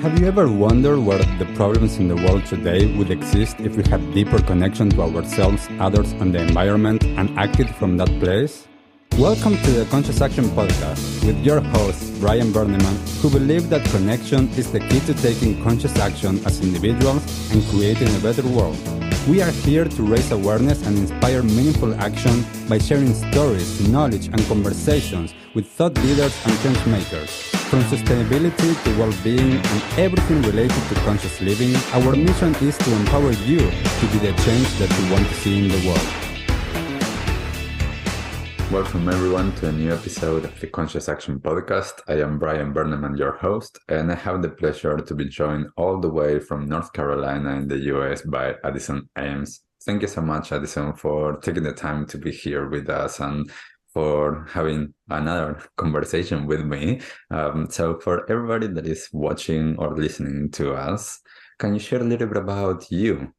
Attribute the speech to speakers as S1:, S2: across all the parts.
S1: Have you ever wondered where the problems in the world today would exist if we had deeper connection to ourselves, others, and the environment and acted from that place? Welcome to the Conscious Action Podcast with your host, Brian Berneman, who believes that connection is the key to taking conscious action as individuals and creating a better world. We are here to raise awareness and inspire meaningful action by sharing stories, knowledge, and conversations with thought leaders and change makers. From sustainability to well-being and everything related to conscious living, our mission is to empower you to be the change that you want to see in the world. Welcome everyone to a new episode of the Conscious Action Podcast. I am Brian Berneman, your host, and I have the pleasure to be joined all the way from North Carolina in the US by Addison Ames. Thank you so much, Addison, for taking the time to be here with us and for having another conversation with me. So for everybody that is watching or listening to us, can you share a little bit about you?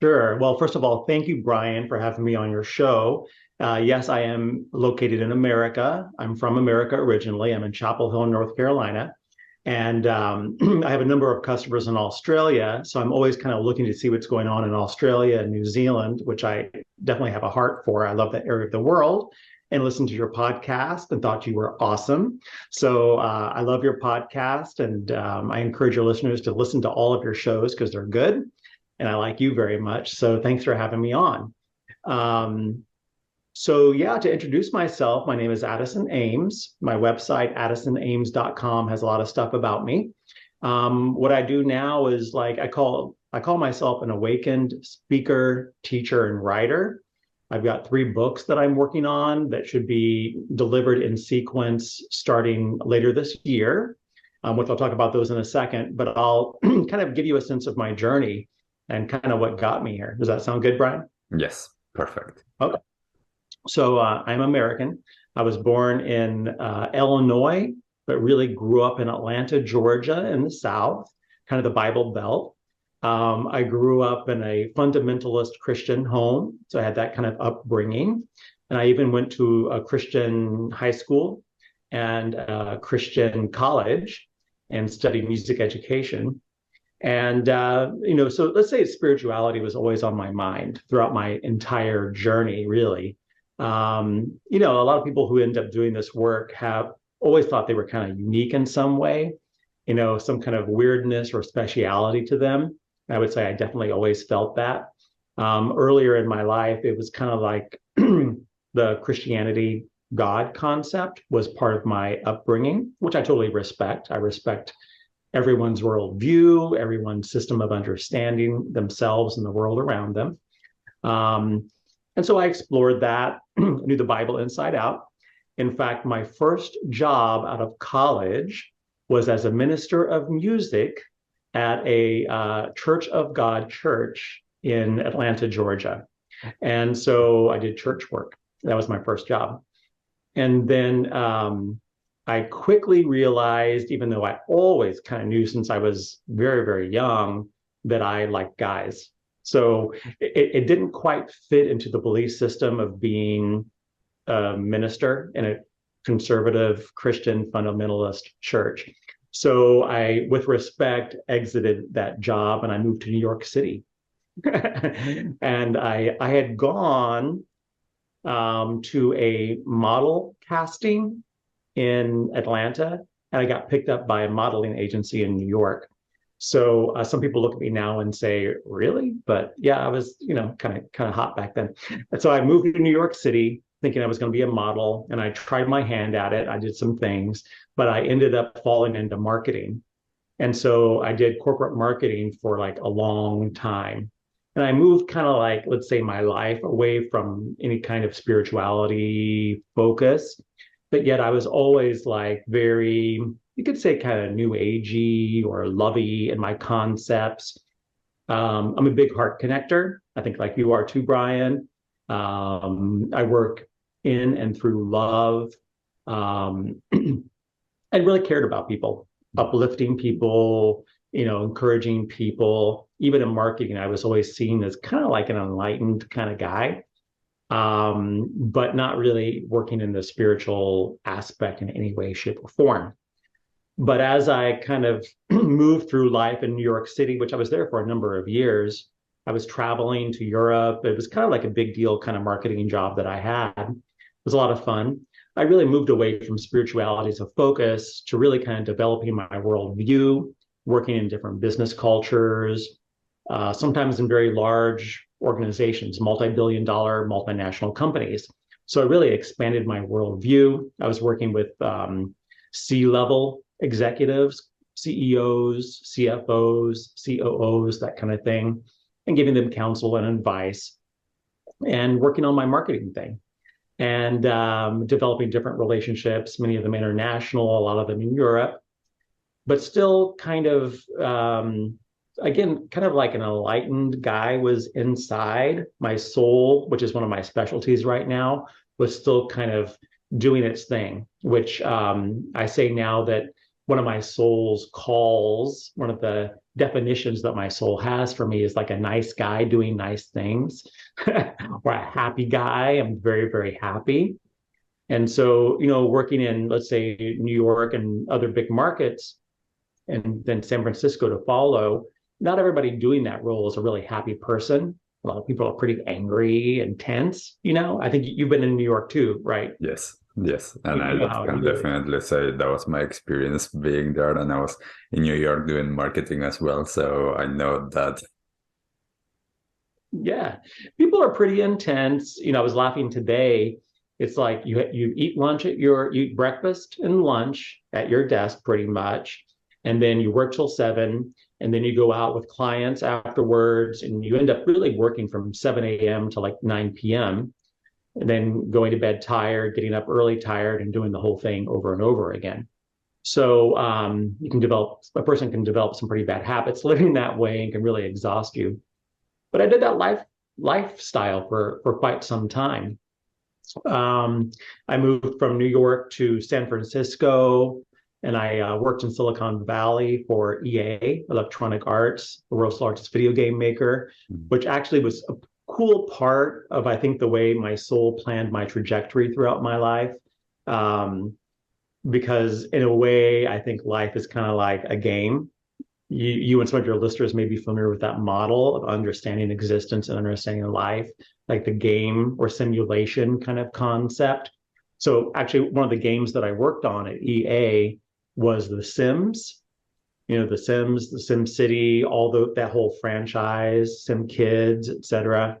S2: Sure. Well, first of all, thank you, Brian, for having me on your show. Yes, I am located in America. I'm from America originally. I'm in Chapel Hill, North Carolina. And I have a number of customers in Australia. So I'm always kind of looking to see what's going on in Australia and New Zealand, which I definitely have a heart for. I love that area of the world and listened to your podcast and thought you were awesome. So I love your podcast, and I encourage your listeners to listen to all of your shows because they're good. And I like you very much. So thanks for having me on. To introduce myself, my name is Addison Ames. My website, addisonAmes.com, has a lot of stuff about me. What I do now is I call myself an awakened speaker, teacher, and writer. I've got 3 books that I'm working on that should be delivered in sequence starting later this year, which I'll talk about those in a second, but I'll kind of give you a sense of my journey and kind of what got me here. Does that sound good, Brian?
S1: Yes, perfect.
S2: Okay. So I'm American. I was born in Illinois, but really grew up in Atlanta, Georgia in the South, kind of the Bible Belt. I grew up in a fundamentalist Christian home, so I had that kind of upbringing. And I even went to a Christian high school and a Christian college and studied music education. And, so let's say spirituality was always on my mind throughout my entire journey, really. A lot of people who end up doing this work have always thought they were kind of unique in some way, some kind of weirdness or speciality to them. I would say I definitely always felt that. Earlier in my life, it was kind of like the Christianity God concept was part of my upbringing, which I totally respect. I respect everyone's worldview, everyone's system of understanding themselves and the world around them. And so I explored that, knew the Bible inside out. In fact, my first job out of college was as a minister of music at a Church of God church in Atlanta, Georgia. And so I did church work. That was my first job. And then I quickly realized, even though I always kind of knew since I was very, very young, that I liked guys. So it didn't quite fit into the belief system of being a minister in a conservative Christian fundamentalist church. So I, with respect, exited that job and I moved to New York City. And I had gone to a model casting in Atlanta, and I got picked up by a modeling agency in New York. So some people look at me now and say, really? But yeah, I was, kind of hot back then. And so I moved to New York City thinking I was going to be a model, and I tried my hand at it. I did some things, but I ended up falling into marketing. And so I did corporate marketing for a long time. And I moved kind of let's say my life away from any kind of spirituality focus, but yet I was always very, you could say kind of new agey or lovey in my concepts. I'm a big heart connector. I think like you are too, Brian. I work in and through love. I really cared about people, uplifting people, encouraging people. Even in marketing, I was always seen as kind of like an enlightened kind of guy, but not really working in the spiritual aspect in any way, shape, or form. But as I kind of moved through life in New York City, which I was there for a number of years, I was traveling to Europe. It was kind of like a big deal kind of marketing job that I had. It was a lot of fun. I really moved away from spirituality as a focus to really kind of developing my worldview, working in different business cultures, sometimes in very large organizations, multi-billion dollar multinational companies. So I really expanded my worldview. I was working with C-level executives, CEOs, CFOs, COOs, that kind of thing, and giving them counsel and advice and working on my marketing thing and developing different relationships, many of them international, a lot of them in Europe, but still kind of, again, kind of like an enlightened guy was inside. My soul, which is one of my specialties right now, was still kind of doing its thing, which I say now that one of my soul's calls, one of the definitions that my soul has for me is like a nice guy doing nice things or a happy guy. I'm very, very happy. And so, working in, let's say, New York and other big markets, and then San Francisco to follow, not everybody doing that role is a really happy person. A lot of people are pretty angry and tense. I think you've been in New York too, right?
S1: Yes, yes. And
S2: You
S1: I
S2: know how it
S1: can
S2: is.
S1: definitely say that was my experience being there. And I was in New York doing marketing as well. So I know that.
S2: Yeah, people are pretty intense. I was laughing today. It's like you eat you eat breakfast and lunch at your desk pretty much, and then you work till 7, and then you go out with clients afterwards, and you end up really working from 7 a.m. to like 9 p.m. and then going to bed tired, getting up early tired, and doing the whole thing over and over again. So a person can develop some pretty bad habits living that way and can really exhaust you. But I did that lifestyle for quite some time. I moved from New York to San Francisco, and I worked in Silicon Valley for EA, Electronic Arts, the world's largest video game maker, which actually was a cool part of, I think, the way my soul planned my trajectory throughout my life. Because in a way, I think life is kind of like a game. You and some of your listeners may be familiar with that model of understanding existence and understanding life, like the game or simulation kind of concept. So actually, one of the games that I worked on at EA was The Sims. The Sims, the Sim City, that whole franchise, Sim Kids, et cetera.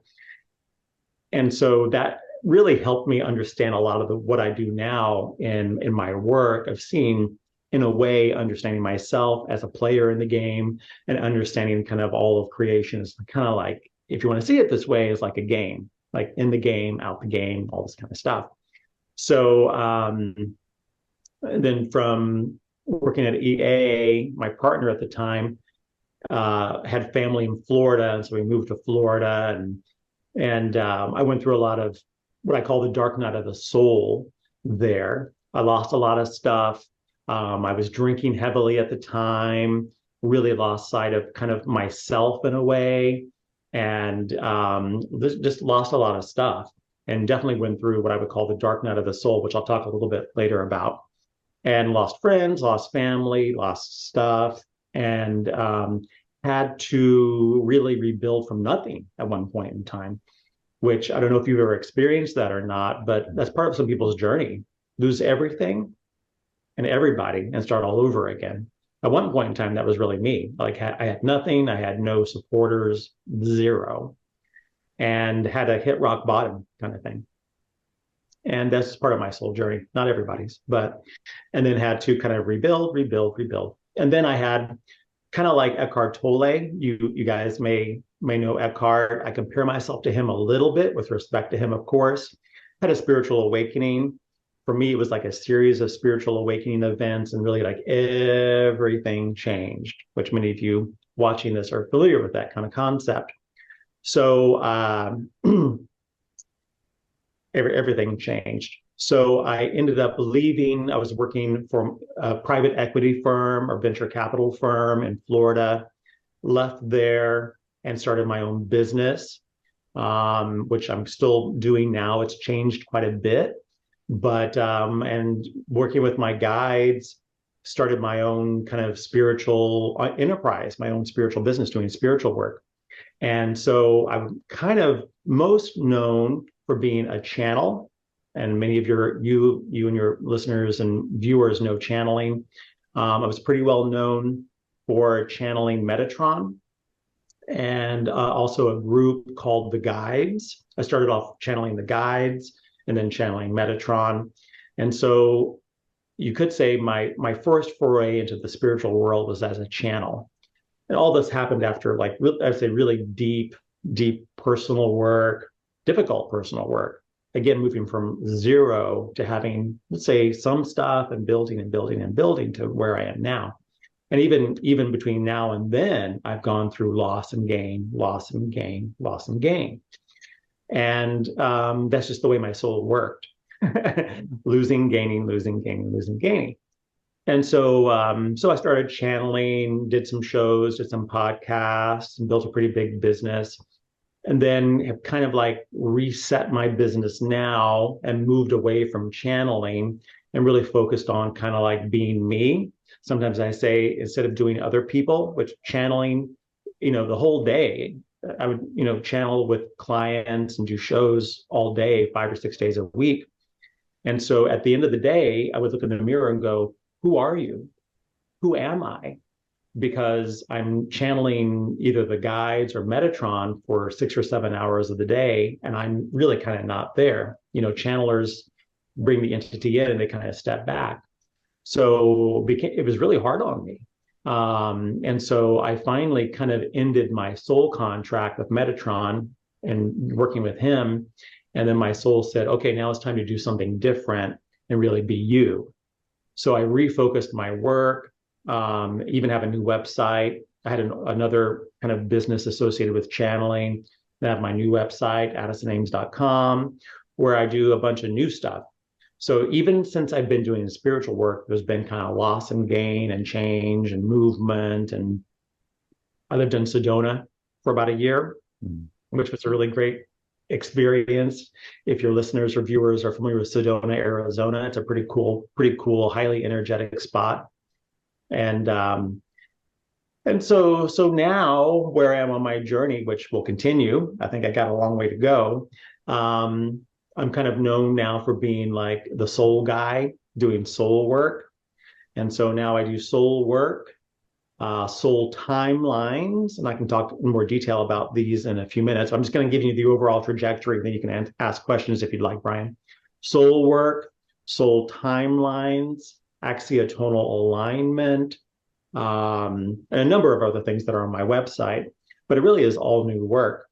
S2: And so that really helped me understand a lot of what I do now in my work of seeing, in a way, understanding myself as a player in the game and understanding kind of all of creation is kind of like, if you want to see it this way, is like a game, like in the game, out the game, all this kind of stuff. So then from working at EA, my partner at the time had family in Florida, and so we moved to Florida, and I went through a lot of what I call the dark night of the soul there. I lost a lot of stuff. I was drinking heavily at the time, really lost sight of kind of myself in a way, and just lost a lot of stuff, and definitely went through what I would call the dark night of the soul, which I'll talk a little bit later about, and lost friends, lost family, lost stuff, and had to really rebuild from nothing at one point in time, which I don't know if you've ever experienced that or not, but that's part of some people's journey. Lose everything and everybody and start all over again. At one point in time, that was really me. Like I had nothing, I had no supporters, zero, and had a hit rock bottom kind of thing. And that's part of my soul journey, not everybody's, and then had to kind of rebuild. And then I had kind of like Eckhart Tolle. You guys may know Eckhart. I compare myself to him a little bit with respect to him, of course. Had a spiritual awakening. For me, it was like a series of spiritual awakening events, and really like everything changed, which many of you watching this are familiar with that kind of concept. So everything changed. So I ended up leaving. I was working for a private equity firm or venture capital firm in Florida, left there and started my own business, which I'm still doing now. It's changed quite a bit, but and working with my guides, started my own kind of spiritual enterprise, my own spiritual business doing spiritual work. And so I'm kind of most known for being a channel. And many of you and your listeners and viewers know channeling. I was pretty well known for channeling Metatron and also a group called the Guides. I started off channeling the Guides and then channeling Metatron. And so you could say my first foray into the spiritual world was as a channel. And all this happened after like I'd say really deep personal work, difficult personal work. Again, moving from zero to having, let's say, some stuff and building and building and building to where I am now. And even between now and then, I've gone through loss and gain, loss and gain, loss and gain. And that's just the way my soul worked. Losing, gaining, losing, gaining, losing, gaining. And so I started channeling, did some shows, did some podcasts, and built a pretty big business. And then have kind of like reset my business now and moved away from channeling and really focused on kind of like being me. Sometimes I say, instead of doing other people, which channeling, the whole day, I would, channel with clients and do shows all day, 5 or 6 days a week. And so at the end of the day, I would look in the mirror and go, who are you? Who am I? Because I'm channeling either the Guides or Metatron for 6 or 7 hours of the day, and I'm really kind of not there. Channelers bring the entity in and they kind of step back. So it was really hard on me. And so I finally kind of ended my soul contract with Metatron and working with him. And then my soul said, okay, now it's time to do something different and really be you. So I refocused my work, even have a new website. I had another kind of business associated with channeling. I have my new website, AddisonAmes.com, where I do a bunch of new stuff. So even since I've been doing the spiritual work, there's been kind of loss and gain and change and movement. And I lived in Sedona for about a year, which was a really great experience. If your listeners or viewers are familiar with Sedona, Arizona, it's a pretty cool, highly energetic spot. And so now where I am on my journey, which will continue, I think I got a long way to go. I'm kind of known now for being like the soul guy doing soul work. And so now I do soul work, soul timelines, and I can talk in more detail about these in a few minutes. I'm just going to give you the overall trajectory, and then you can ask questions if you'd like, Brian. Soul work, soul timelines, axiotonal alignment, and a number of other things that are on my website, but it really is all new work.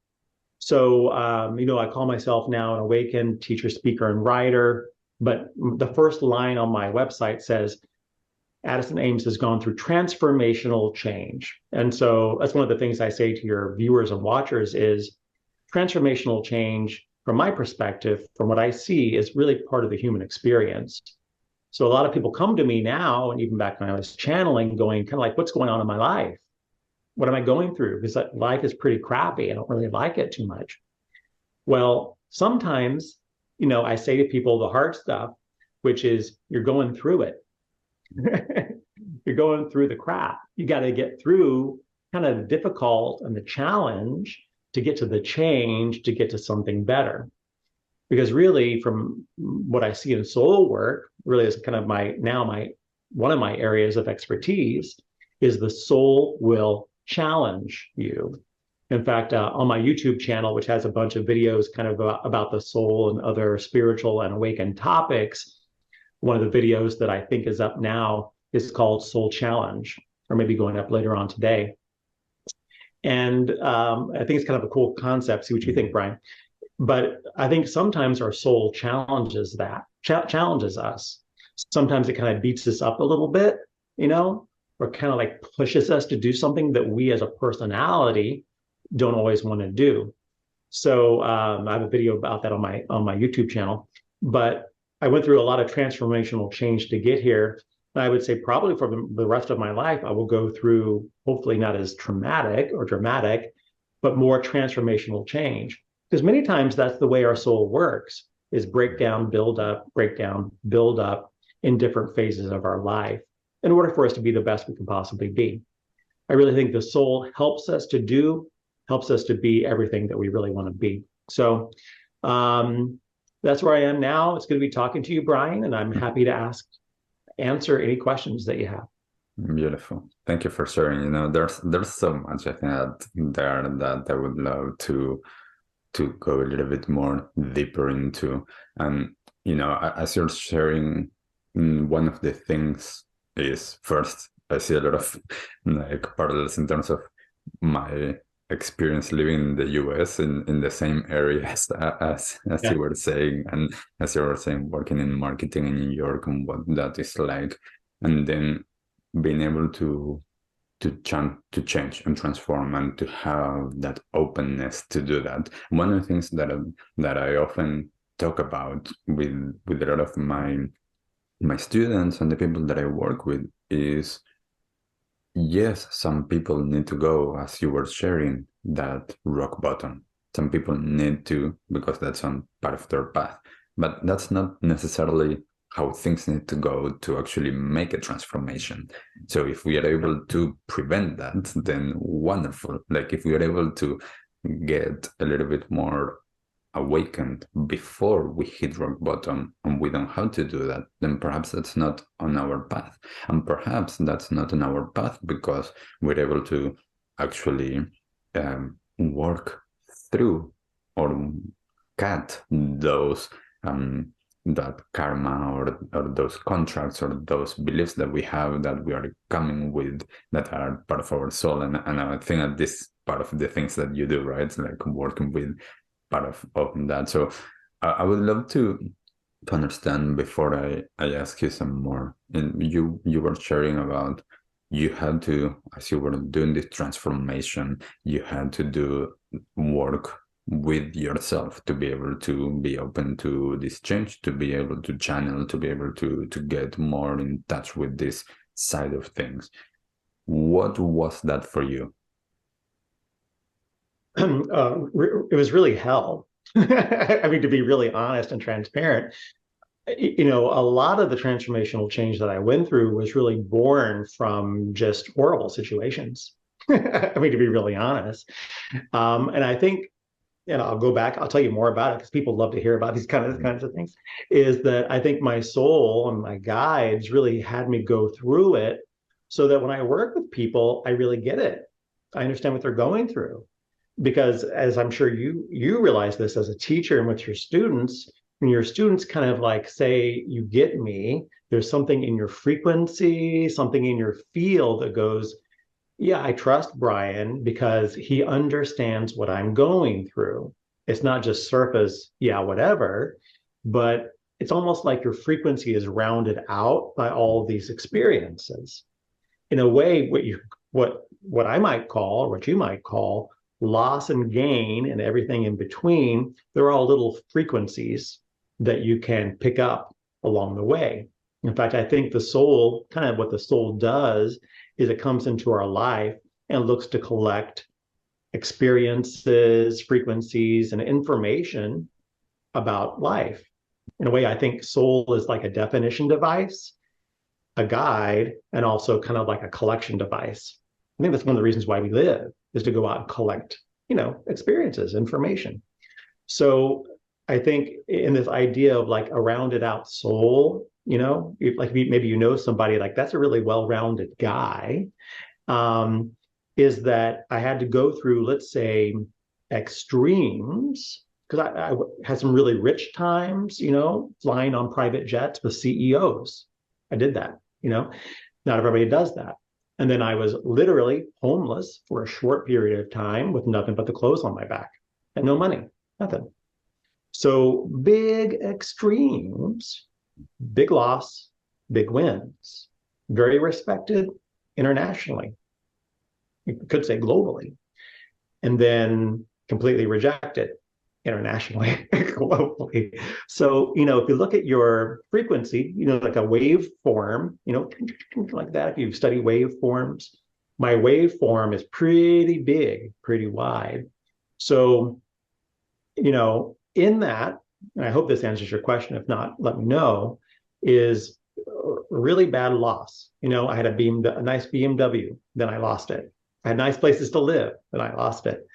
S2: So, I call myself now an awakened teacher, speaker, and writer, but the first line on my website says, Addison Ames has gone through transformational change. And so that's one of the things I say to your viewers and watchers is transformational change, from my perspective, from what I see, is really part of the human experience. So a lot of people come to me now, and even back when I was channeling, going kind of like, what's going on in my life? What am I going through? Because life is pretty crappy. I don't really like it too much. Well, sometimes, I say to people the hard stuff, which is you're going through it. You're going through the crap. You got to get through kind of the difficult and the challenge to get to the change, to get to something better. Because really, from what I see in soul work, really is kind of one of my areas of expertise is the soul will challenge you. In fact, on my YouTube channel, which has a bunch of videos kind of about the soul and other spiritual and awakened topics, one of the videos that I think is up now is called Soul Challenge, or maybe going up later on today. And I think it's kind of a cool concept. See what you think, Brian. But I think sometimes our soul challenges us. Sometimes it kind of beats us up a little bit, or kind of like pushes us to do something that we as a personality don't always want to do. So I have a video about that on my YouTube channel. But I went through a lot of transformational change to get here. And I would say probably for the rest of my life, I will go through, hopefully not as traumatic or dramatic, but more transformational change. Because many times that's the way our soul works, is break down, build up in different phases of our life. in order for us to be the best we can possibly be. I really think the soul helps us to be everything that we really want to be. So that's where I am now. It's good to be talking to you, Brian, and I'm happy to answer any questions that you have.
S1: Beautiful. Thank you for sharing. There's so much I think that I would love to go a little bit more deeper into. And as you're sharing, one of the things is, first, I see a lot of like parallels in terms of my experience living in the US in the same areas as
S2: Yeah.
S1: you were saying, and as you were saying, working in marketing in New York and what that is like, and then being able to change and transform and to have that openness to do that. One of the things that I often talk about with a lot of my students and the people that I work with is, yes, some people need to go, as you were sharing, that rock bottom. Some people need to, because that's on part of their path. But that's not necessarily how things need to go to actually make a transformation. So if we are able to prevent that, then wonderful. Like if we are able to get a little bit more awakened before we hit rock bottom and we don't know how to do that, then perhaps that's not on our path. And perhaps that's not on our path because we're able to actually work through or cut those that karma or those contracts or those beliefs that we have that we are coming with that are part of our soul. And I think that this part of the things that you do, right? It's like working with part of that. So I would love to understand before I ask you some more. And you were sharing about you had to, as you were doing this transformation, you had to do work with yourself to be able to be open to this change, to be able to channel, to be able to get more in touch with this side of things. What was that for you?
S2: It was really hell. I mean, to be really honest and transparent, a lot of the transformational change that I went through was really born from just horrible situations. I mean, to be really honest. And I think, I'll go back, I'll tell you more about it because people love to hear about these kinds of things, is that I think my soul and my guides really had me go through it so that when I work with people, I really get it. I understand what they're going through. Because as I'm sure you realize this as a teacher and with your students, when your students kind of like say, you get me, there's something in your frequency, something in your field that goes, yeah, I trust Brian because he understands what I'm going through. It's not just surface, yeah, whatever, but it's almost like your frequency is rounded out by all of these experiences. In a way, what I might call, or what you might call, loss and gain and everything in between, they're all little frequencies that you can pick up along the way. In fact, I think the soul, kind of what the soul does is it comes into our life and looks to collect experiences, frequencies, and information about life. In a way, I think soul is like a definition device, a guide, and also kind of like a collection device. I think that's one of the reasons why we live, is to go out and collect, experiences, information. So I think in this idea of like a rounded out soul, like maybe somebody like that's a really well-rounded guy, is that I had to go through, let's say, extremes, because I had some really rich times, flying on private jets with CEOs. I did that, not everybody does that. And then I was literally homeless for a short period of time with nothing but the clothes on my back and no money, nothing. So big extremes, big loss, big wins, very respected internationally. You could say globally, and then completely rejected internationally, globally. So, if you look at your frequency, like a waveform, like that, if you study waveforms, my waveform is pretty big, pretty wide. So, in that, and I hope this answers your question, if not, let me know, is really bad loss. I had a nice BMW, then I lost it. I had nice places to live, then I lost it.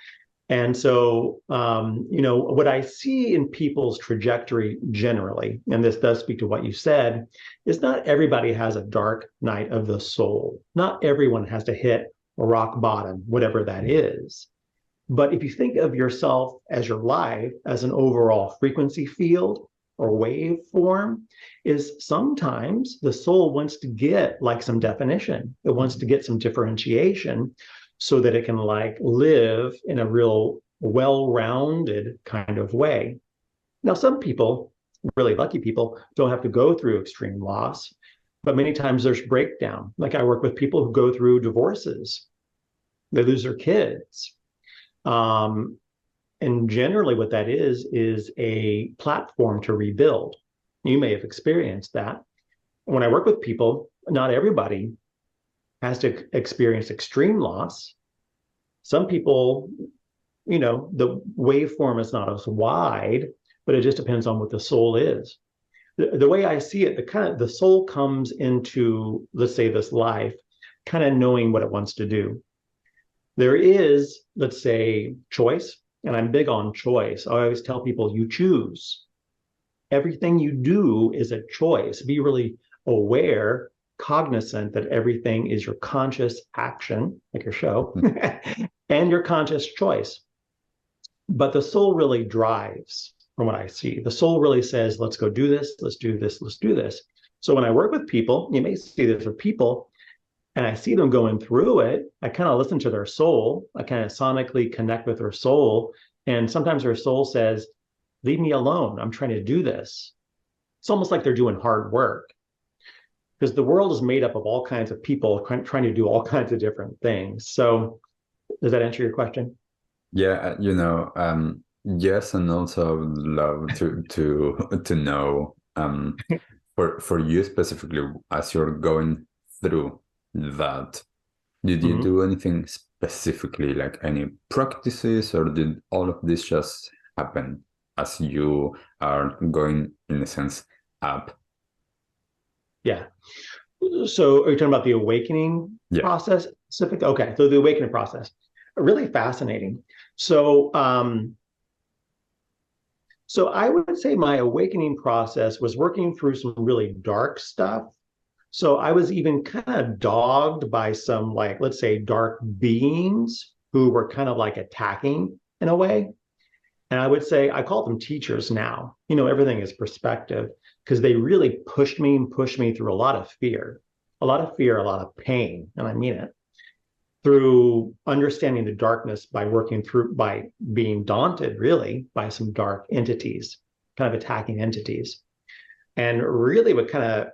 S2: And so, what I see in people's trajectory generally, and this does speak to what you said, is not everybody has a dark night of the soul. Not everyone has to hit a rock bottom, whatever that is. But if you think of yourself as your life as an overall frequency field or waveform, is sometimes the soul wants to get like some definition. It wants to get some differentiation so that it can like live in a real well-rounded kind of way. Now, some people, really lucky people, don't have to go through extreme loss, but many times there's breakdown. Like I work with people who go through divorces, they lose their kids. And generally what that is a platform to rebuild. You may have experienced that. When I work with people, not everybody has to experience extreme loss. Some people, the waveform is not as wide, but it just depends on what the soul is. The way I see it, the soul comes into, let's say, this life, kind of knowing what it wants to do. There is, let's say, choice, and I'm big on choice. I always tell people you choose. Everything you do is a choice. Be really aware, cognizant that everything is your conscious action, like your show, and your conscious choice. But the soul really drives, from what I see. The soul really says, let's go do this, let's do this, let's do this. So when I work with people, you may see this with people, and I see them going through it, I kind of listen to their soul. I kind of sonically connect with their soul. And sometimes their soul says, leave me alone. I'm trying to do this. It's almost like they're doing hard work, because the world is made up of all kinds of people trying to do all kinds of different things. So does that answer your question?
S1: Yeah, yes, and also I would love to know for you specifically, as you're going through that, did you do anything specifically, like any practices, or did all of this just happen as you are going, in a sense, up?
S2: Yeah. So are you talking about the awakening process specific? Okay. So the awakening process, really fascinating. So, so I would say my awakening process was working through some really dark stuff. So I was even kind of dogged by some, like, let's say, dark beings who were kind of like attacking in a way. And I would say I call them teachers now. Everything is perspective, because they really pushed me through a lot of fear, a lot of pain. And I mean it, through understanding the darkness by being daunted really by some dark entities, kind of attacking entities. And really what kind of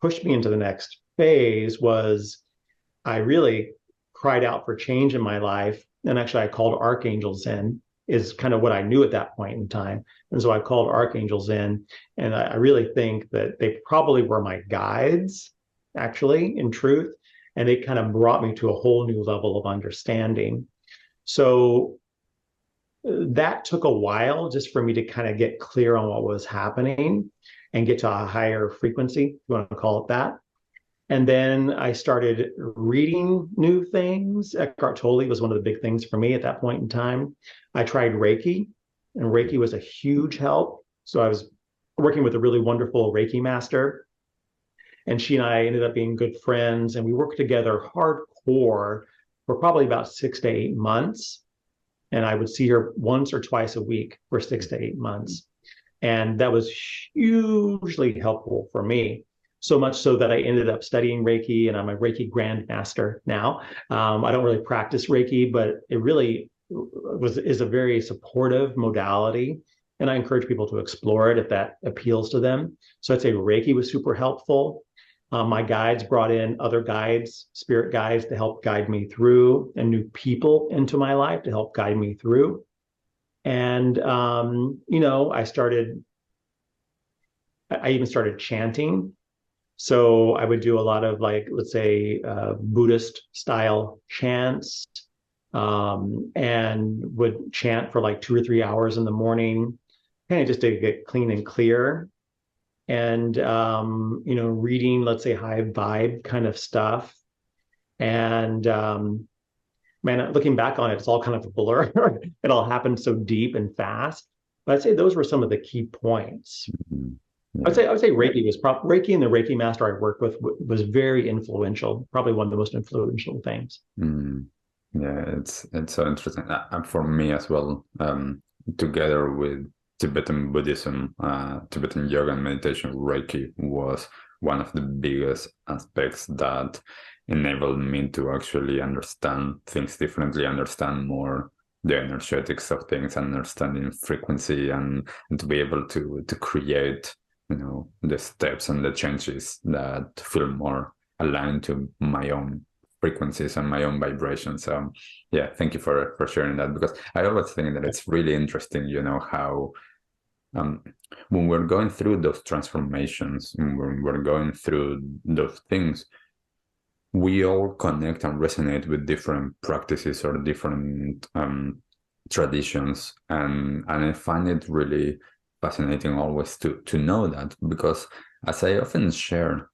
S2: pushed me into the next phase was I really cried out for change in my life. And actually I called archangels in, is kind of what I knew at that point in time. And so I called archangels in, and I really think that they probably were my guides, actually, in truth. And they kind of brought me to a whole new level of understanding. So that took a while just for me to kind of get clear on what was happening and get to a higher frequency, if you want to call it that. And then I started reading new things. Eckhart Tolle was one of the big things for me at that point in time. I tried Reiki, and Reiki was a huge help. So I was working with a really wonderful Reiki master, and she and I ended up being good friends, and we worked together hardcore for probably about 6 to 8 months. And I would see her once or twice a week for 6 to 8 months. And that was hugely helpful for me. So much so that I ended up studying Reiki, and I'm a Reiki grandmaster now. I don't really practice Reiki, but it really is a very supportive modality. And I encourage people to explore it if that appeals to them. So I'd say Reiki was super helpful. My guides brought in other guides, spirit guides, to help guide me through, and new people into my life to help guide me through. And, I even started chanting. So I would do a lot of, like, let's say, Buddhist style chants, and would chant for like 2 or 3 hours in the morning, kind of just to get clean and clear. and reading, let's say, high vibe kind of stuff. And man, looking back on it, it's all kind of a blur. It all happened so deep and fast. But I'd say those were some of the key points.
S1: Mhm. Yeah.
S2: I would say Reiki and the Reiki master I worked with was very influential, probably one of the most influential things.
S1: Mm. Yeah, it's so interesting. And for me as well, together with Tibetan Buddhism, Tibetan yoga and meditation, Reiki was one of the biggest aspects that enabled me to actually understand things differently, understand more the energetics of things, understanding frequency, and to be able to create, the steps and the changes that feel more aligned to my own frequencies and my own vibrations. So yeah, thank you for sharing that, because I always think that it's really interesting, how um, when we're going through those transformations, when we're going through those things, we all connect and resonate with different practices or different traditions, and I find it really fascinating always to know that, because as I often share,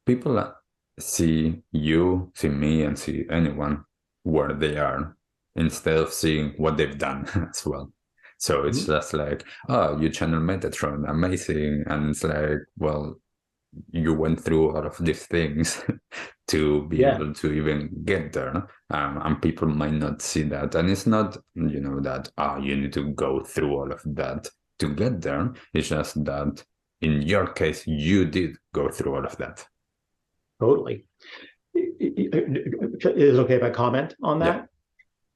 S1: people see you, see me, and see anyone where they are instead of seeing what they've done as well. So it's
S2: Mhm.
S1: just like, oh, you channel Metatron, amazing. And it's like, well, you went through all of these things to be
S2: Yeah,
S1: able to even get there. And people might not see that. And it's not, that, you need to go through all of that to get there. It's just that in your case, you did go through all of that.
S2: totally. Is it okay if I comment on
S1: Yeah.
S2: that?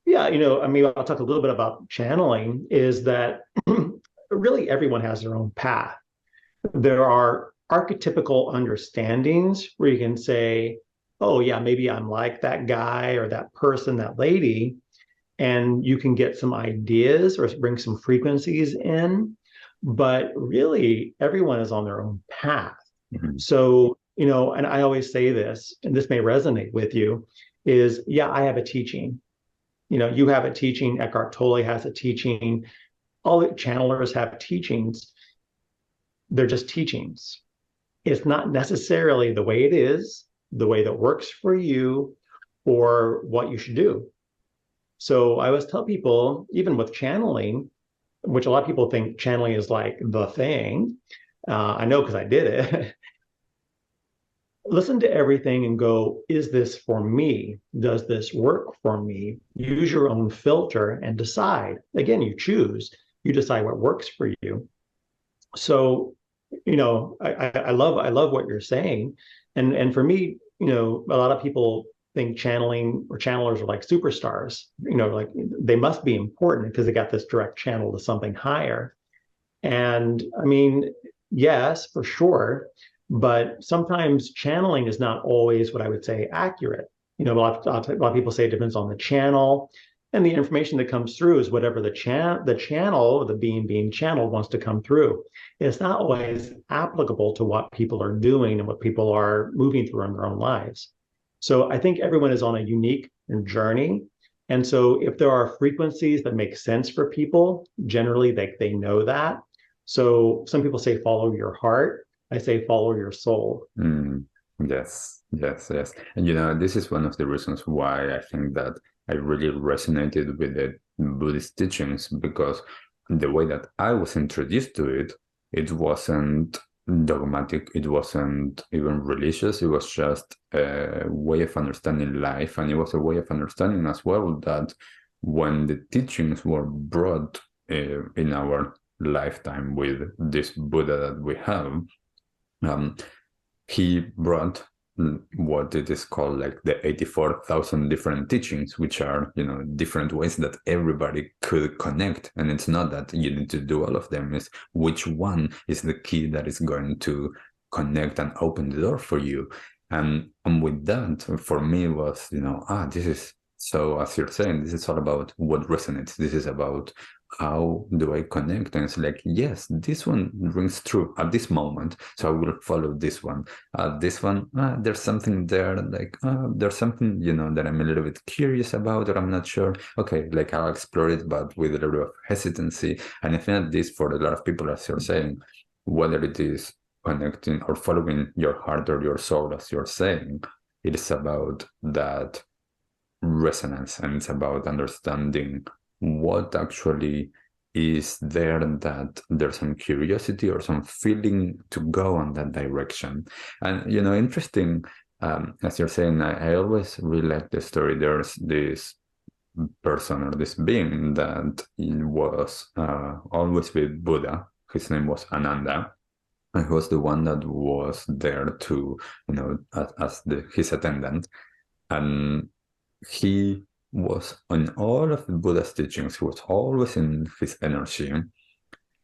S2: Yeah, I mean, I'll talk a little bit about channeling, is that really everyone has their own path. There are archetypical understandings where you can say, oh, yeah, maybe I'm like that guy or that person, that lady, and you can get some ideas or bring some frequencies in. But really, everyone is on their own path.
S1: Mhm.
S2: So, and I always say this, and this may resonate with you, is yeah, I have a teaching. You have a teaching, Eckhart Tolle has a teaching, all the channelers have teachings. They're just teachings. It's not necessarily the way it is, the way that works for you, or what you should do. So I always tell people, even with channeling, which a lot of people think channeling is like the thing. I know because I did it. Listen to everything and go, is this for me? Does this work for me? Use your own filter and decide. Again, you choose, you decide what works for you. So, I love what you're saying. And for me, a lot of people think channeling or channelers are like superstars, like they must be important because they got this direct channel to something higher. And I mean, yes, for sure. But sometimes channeling is not always what I would say accurate. A lot of people say it depends on the channel. And the information that comes through is whatever the channel, the being channeled wants to come through. It's not always applicable to what people are doing and what people are moving through in their own lives. So I think everyone is on a unique journey. And so if there are frequencies that make sense for people, generally they know that. So some people say follow your heart. I say follow your soul.
S1: Mm, yes, yes, yes. And this is one of the reasons why I think that I really resonated with the Buddhist teachings, because the way that I was introduced to it, it wasn't dogmatic, it wasn't even religious, it was just a way of understanding life. And it was a way of understanding as well that when the teachings were brought in our lifetime with this Buddha that we have, um, he brought what it is called like the 84,000 different teachings, which are, different ways that everybody could connect. And it's not that you need to do all of them, it's which one is the key that is going to connect and open the door for you. And with that, for me was, this is, so as you're saying, this is all about what resonates. This is about how do I connect? And it's like, yes, this one rings true at this moment, so I will follow this one. This one, there's something there, like there's something, that I'm a little bit curious about, or I'm not sure. Okay, like I'll explore it, but with a little bit of hesitancy. And I think that this, for a lot of people, as you're saying, whether it is connecting or following your heart or your soul, as you're saying, it is about that resonance, and it's about understanding what actually is there, that there's some curiosity or some feeling to go in that direction. And, interesting, as you're saying, I always really like the story. There's this person or this being that was always with Buddha. His name was Ananda. And he was the one that was there to, as his attendant. And he was on all of the Buddha's teachings. He was always in his energy.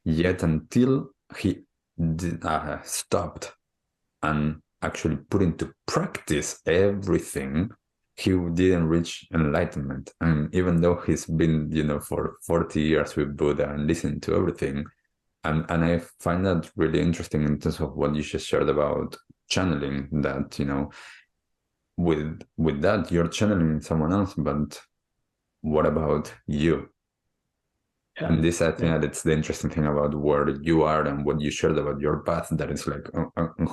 S1: Yet until he stopped and actually put into practice everything, he didn't reach enlightenment. And even though he's been, for 40 years with Buddha and listened to everything, and I find that really interesting in terms of what you just shared about channeling, that, with that, you're channeling someone else, but what about you? Yeah. And this, I think that it's the interesting thing about where you are and what you shared about your path, that it's like,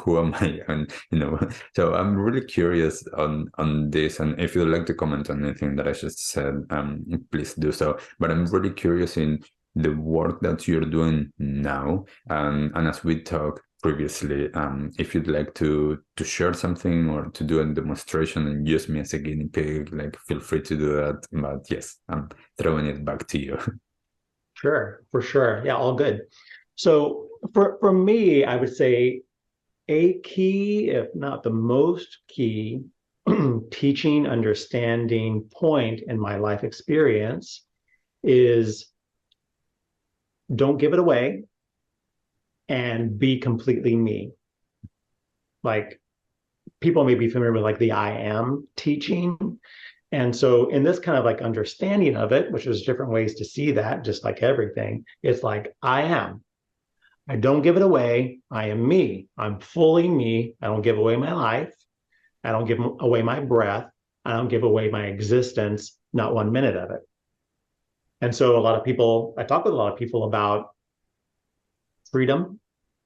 S1: who am I? And, so I'm really curious on this. And if you'd like to comment on anything that I just said, please do so. But I'm really curious in the work that you're doing now. And as we talked previously, if you'd like to share something or to do a demonstration and use me as a guinea pig, like, feel free to do that. But yes, I'm throwing it back to you.
S2: Sure, for sure. Yeah, all good. So for me, I would say a key, if not the most key, teaching, understanding point in my life experience is don't give it away and be completely me. Like, people may be familiar with like the I am teaching. And so in this kind of like understanding of it, which there's different ways to see that, just like everything, it's like, I am. I don't give it away. I am me. I'm fully me. I don't give away my life. I don't give away my breath. I don't give away my existence, not 1 minute of it. And so I talk with a lot of people about freedom,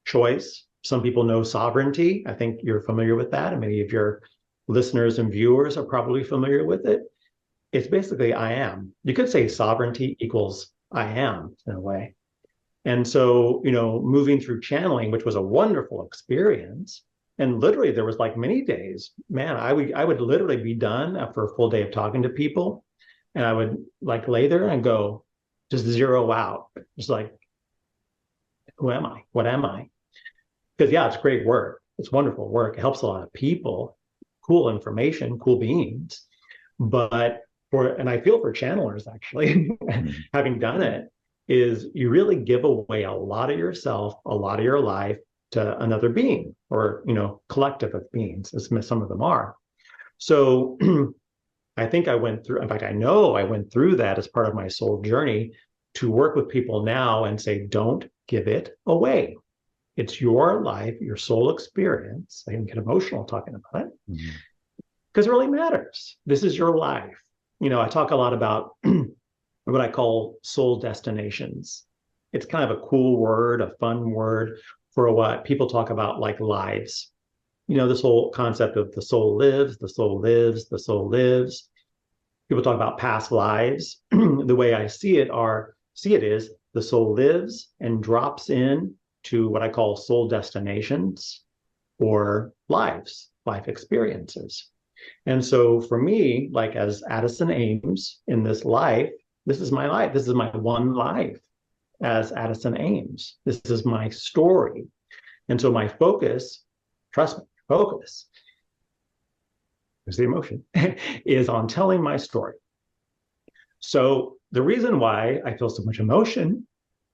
S2: choice. Some people know sovereignty. I think you're familiar with that. And many of your listeners and viewers are probably familiar with it. It's basically I am. You could say sovereignty equals I am in a way. And so, moving through channeling, which was a wonderful experience, and literally there was like many days, man, I would literally be done after a full day of talking to people, and I would like lay there and go, just zero out. Just like, who am I? What am I? Because yeah, it's great work. It's wonderful work. It helps a lot of people, cool information, cool beings. But and I feel for channelers actually, having done it, is you really give away a lot of yourself, a lot of your life to another being, or, collective of beings, as some of them are. So I think I went through, in fact, I know I went through that as part of my soul journey, to work with people now and say, don't give it away. It's your life, your soul experience. I can get emotional talking about it, because it really matters. This is your life. I talk a lot about what I call soul destinations. It's kind of a cool word, a fun word for what people talk about, like lives. This whole concept of the soul lives, the soul lives, the soul lives. People talk about past lives. The way I see it is the soul lives and drops in to what I call soul destinations, or lives, life experiences. And so for me, like as Addison Ames in this life, this is my life. This is my one life as Addison Ames. This is my story. And so my focus, trust me, focus, there's the emotion, is on telling my story. So the reason why I feel so much emotion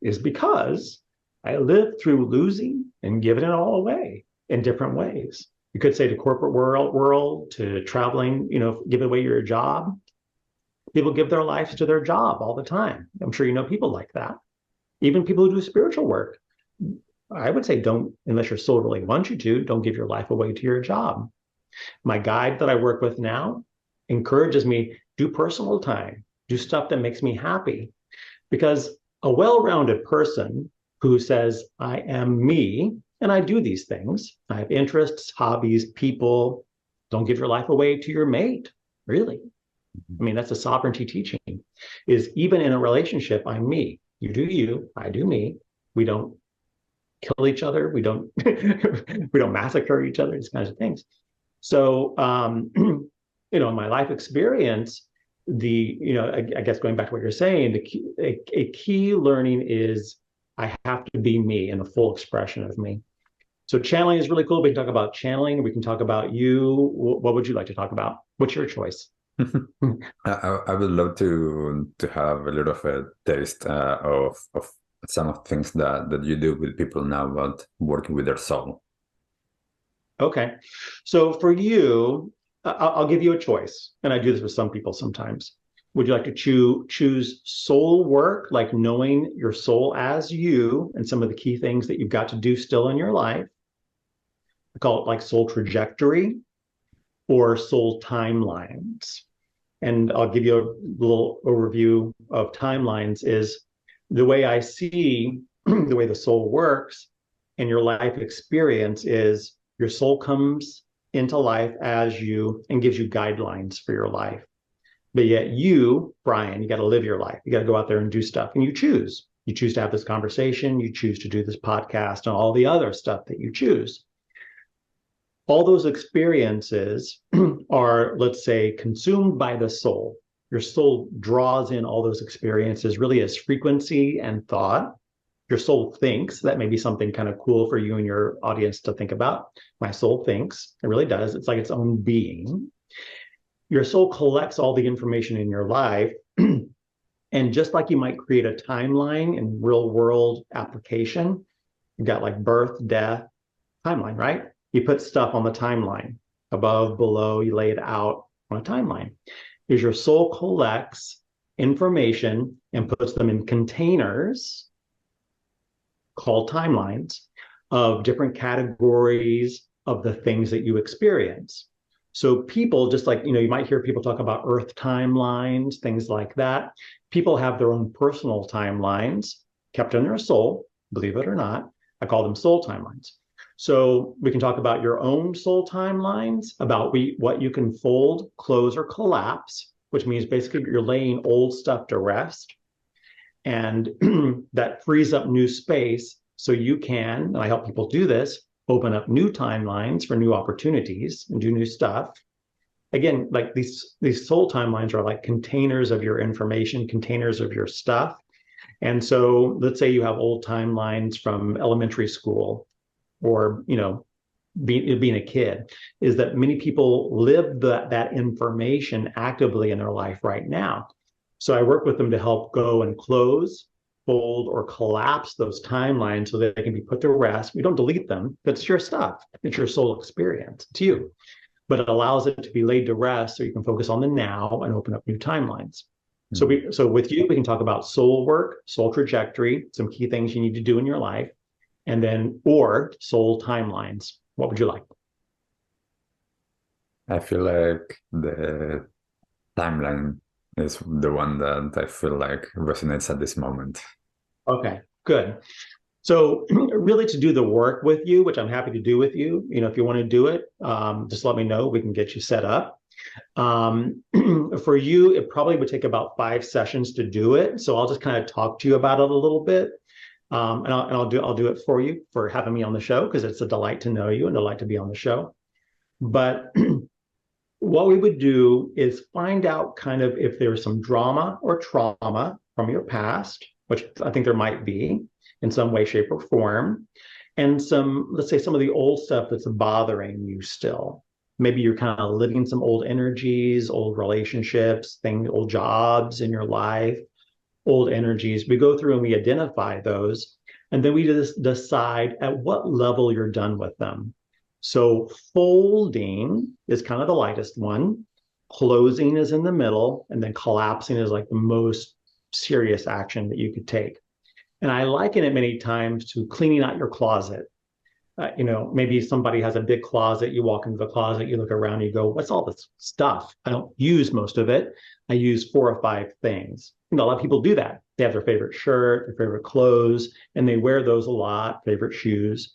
S2: is because I lived through losing and giving it all away in different ways. You could say to corporate world, to traveling, give away your job. People give their lives to their job all the time. I'm sure you know people like that. Even people who do spiritual work. I would say don't, unless your soul really wants you to, don't give your life away to your job. My guide that I work with now encourages me, do personal time, do stuff that makes me happy. Because a well-rounded person who says, I am me, And I do these things. I have interests, hobbies, people. Don't give your life away to your mate, really. I mean, that's a sovereignty teaching, is even in a relationship, I'm me. You do you, I do me. We don't kill each other. We don't we don't massacre each other, these kinds of things. So in my life experience, I guess going back to what you're saying, a key learning is I have to be me in the full expression of me. So channeling is really cool. We can talk about channeling. We can talk about you. What would you like to talk about? What's your choice?
S1: I would love to have a little of a taste of some of the things that you do with people now about working with their soul.
S2: Okay. So for you, I'll give you a choice. And I do this with some people sometimes. Would you like to choose soul work, like knowing your soul as you and some of the key things that you've got to do still in your life? I call it like soul trajectory or soul timelines. And I'll give you a little overview of timelines is the way I see the way the soul works and your life experience is your soul comes into life as you and gives you guidelines for your life. But yet you, Brian, you got to live your life. You got to go out there and do stuff. And you choose. You choose to have this conversation. You choose to do this podcast and all the other stuff that you choose. All those experiences are, let's say, consumed by the soul. Your soul draws in all those experiences really as frequency and thought. Your soul thinks. That may be something kind of cool for you and your audience to think about. My soul thinks. It really does. It's like its own being. Your soul collects all the information in your life. And just like you might create a timeline in real world application, you've got like birth, death, timeline, right? You put stuff on the timeline, above, below, you lay it out on a timeline. Is your soul collects information and puts them in containers called timelines of different categories of the things that you experience. So people, just like, you might hear people talk about earth timelines, things like that. People have their own personal timelines kept in their soul, believe it or not. I call them soul timelines. So we can talk about your own soul timelines, about what you can fold, close, or collapse, which means basically you're laying old stuff to rest. And that frees up new space so you can, and I help people do this, open up new timelines for new opportunities and do new stuff. Again, like these soul timelines are like containers of your information, containers of your stuff. And so let's say you have old timelines from elementary school or, being a kid, is that many people live that information actively in their life right now. So I work with them to help go and close, fold, or collapse those timelines so that they can be put to rest. We don't delete them, but it's your stuff. It's your soul experience. It's you. But it allows it to be laid to rest so you can focus on the now and open up new timelines. Mm-hmm. So with you, we can talk about soul work, soul trajectory, some key things you need to do in your life, and then, or soul timelines. What would you like?
S1: I feel like the timeline is the one that I feel like resonates at this moment.
S2: Okay, good. So really to do the work with you, which I'm happy to do with you, if you want to do it, just let me know. We can get you set up. For you, it probably would take about 5 sessions to do it. So I'll just kind of talk to you about it a little bit. And I'll do it for you for having me on the show, because it's a delight to know you and a delight to be on the show. But what we would do is find out kind of if there's some drama or trauma from your past, which I think there might be in some way, shape, or form, and let's say some of the old stuff that's bothering you still. Maybe you're kind of living some old energies, old relationships, old jobs in your life, old energies. We go through and we identify those, and then we just decide at what level you're done with them. So folding is kind of the lightest one, closing is in the middle, and then collapsing is like the most serious action that you could take. And I liken it many times to cleaning out your closet. Maybe somebody has a big closet. You walk into the closet, you look around, you go, what's all this stuff? I don't use most of it. I use 4 or 5 things. A lot of people do that. They have their favorite shirt, their favorite clothes, and they wear those a lot, favorite shoes.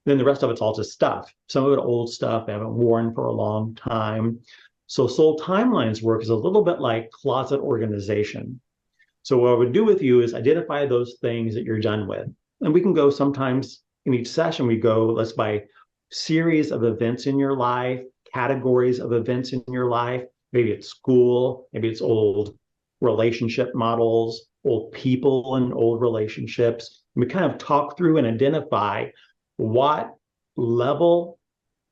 S2: Then the rest of it's all just stuff. Some of it old stuff I haven't worn for a long time. So soul timelines work is a little bit like closet organization. So what I would do with you is identify those things that you're done with. And we can go sometimes in each session, we go, let's by series of events in your life, categories of events in your life. Maybe it's school, maybe it's old relationship models, old people and old relationships. And we kind of talk through and identify what level